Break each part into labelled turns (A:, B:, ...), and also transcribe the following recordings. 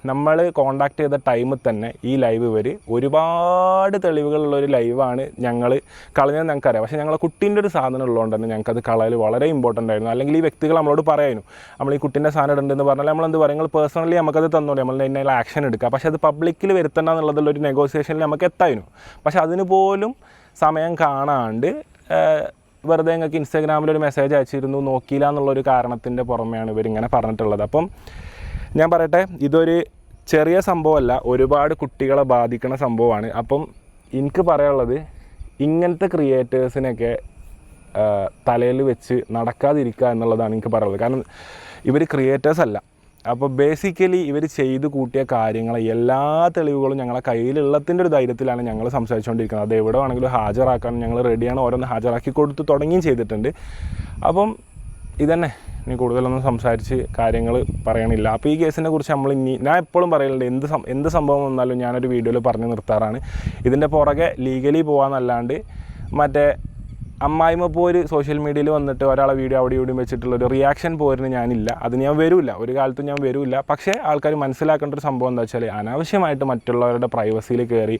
A: നമ്മൾ കോണ്ടാക്ട് ചെയ്ത ടൈമിൽ തന്നെ ഈ ലൈവ് ഇവർ ഒരുപാട് തെളിവുകളുള്ളൊരു ലൈവാണ് ഞങ്ങൾ കളഞ്ഞത് ഞങ്ങൾക്കറിയാം. പക്ഷേ ഞങ്ങളെ കുട്ടീൻ്റെ ഒരു സാധനം ഉള്ളതുകൊണ്ട് തന്നെ ഞങ്ങൾക്കത് കളയൽ വളരെ ഇമ്പോർട്ടൻ്റ് ആയിരുന്നു. അല്ലെങ്കിൽ ഈ വ്യക്തികൾ നമ്മളോട് പറയായിരുന്നു, നമ്മൾ ഈ കുട്ടീൻ്റെ സാധനം ഇടുന്നുണ്ടെന്ന് പറഞ്ഞാൽ നമ്മളെന്ത് പറയും, നിങ്ങൾ പേഴ്സണലി നമുക്കത് തന്നോളൂ, നമ്മൾ അതിനുള്ള ആക്ഷൻ എടുക്കുക. പക്ഷേ അത് പബ്ലിക്കിൽ വരുത്തണ്ട എന്നുള്ളതുള്ളൊരു നെഗോസിയേഷനിൽ നമുക്ക് എത്തായിരുന്നു. പക്ഷേ അതിന് പോലും സമയം കാണാണ്ട് വെറുതെ നിങ്ങൾക്ക് ഇൻസ്റ്റാഗ്രാമിലൊരു മെസ്സേജ് അയച്ചിരുന്നു, നോക്കിയില്ല എന്നുള്ളൊരു കാരണത്തിൻ്റെ പുറമെയാണ് ഇവരിങ്ങനെ പറഞ്ഞിട്ടുള്ളത്. അപ്പം ഞാൻ പറയട്ടെ, ഇതൊരു ചെറിയ സംഭവമല്ല, ഒരുപാട് കുട്ടികളെ ബാധിക്കുന്ന സംഭവമാണ്. അപ്പം എനിക്ക് പറയാനുള്ളത്, ഇങ്ങനത്തെ ക്രിയേറ്റേഴ്സിനൊക്കെ തലയിൽ വെച്ച് നടക്കാതിരിക്കുക എന്നുള്ളതാണ് എനിക്ക് പറയാനുള്ളത്. കാരണം ഇവർ ക്രിയേറ്റേഴ്സ് അല്ല. അപ്പോൾ ബേസിക്കലി ഇവർ ചെയ്ത് കൂട്ടിയ കാര്യങ്ങൾ എല്ലാ തെളിവുകളും ഞങ്ങളെ കയ്യിലുള്ളതിൻ്റെ ഒരു ധൈര്യത്തിലാണ് ഞങ്ങൾ സംസാരിച്ചുകൊണ്ടിരിക്കുന്നത്. അത് എവിടെ വേണമെങ്കിലും ഹാജരാക്കാൻ ഞങ്ങൾ റെഡിയാണ്. ഓരോന്ന് ഹാജരാക്കി കൊടുത്ത് തുടങ്ങിയും ചെയ്തിട്ടുണ്ട്. അപ്പം ഇതന്നെ, ഇനി കൂടുതലൊന്നും സംസാരിച്ച് കാര്യങ്ങൾ പറയണില്ല. അപ്പോൾ ഈ കേസിനെ കുറിച്ച് ഞാൻ എപ്പോഴും പറയലുണ്ട്, എന്ത് സംഭവം വന്നാലും ഞാനൊരു വീഡിയോയിൽ പറഞ്ഞു നിർത്താറാണ്. ഇതിൻ്റെ പുറകെ ലീഗലി പോകാമെന്നല്ലാണ്ട് മറ്റേ അമ്മായിമ്മ പോര് സോഷ്യൽ മീഡിയയിൽ വന്നിട്ട് ഒരാളെ വീഡിയോ അവിടെ ഇവിടെയും വെച്ചിട്ടുള്ളൊരു റിയാക്ഷൻ പോരിന് ഞാനില്ല. അത് ഞാൻ വരില്ല, ഒരു കാലത്തും ഞാൻ വരില്ല. പക്ഷേ ആൾക്കാർ മനസ്സിലാക്കേണ്ട ഒരു സംഭവം എന്താ വെച്ചാൽ, അനാവശ്യമായിട്ട് മറ്റുള്ളവരുടെ പ്രൈവസിയിൽ കയറി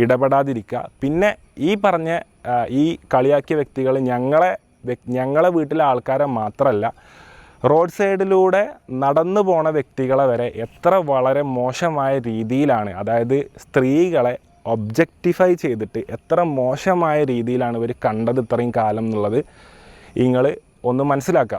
A: ഇടപെടാതിരിക്കുക. പിന്നെ ഈ പറഞ്ഞ ഈ കളിയാക്കിയ വ്യക്തികൾ ഞങ്ങളെ വീട്ടിലെ ആൾക്കാരെ മാത്രമല്ല, റോഡ് സൈഡിലൂടെ നടന്നു പോണ വ്യക്തികളെ വരെ വളരെ മോശമായ രീതിയിലാണ്, അതായത് സ്ത്രീകളെ ഒബ്ജക്റ്റിഫൈ ചെയ്തിട്ട് എത്ര മോശമായ രീതിയിലാണ് ഇവർ കണ്ടത് ഇത്രയും കാലം എന്നുള്ളത് നിങ്ങൾ ഒന്ന് മനസ്സിലാക്കുക.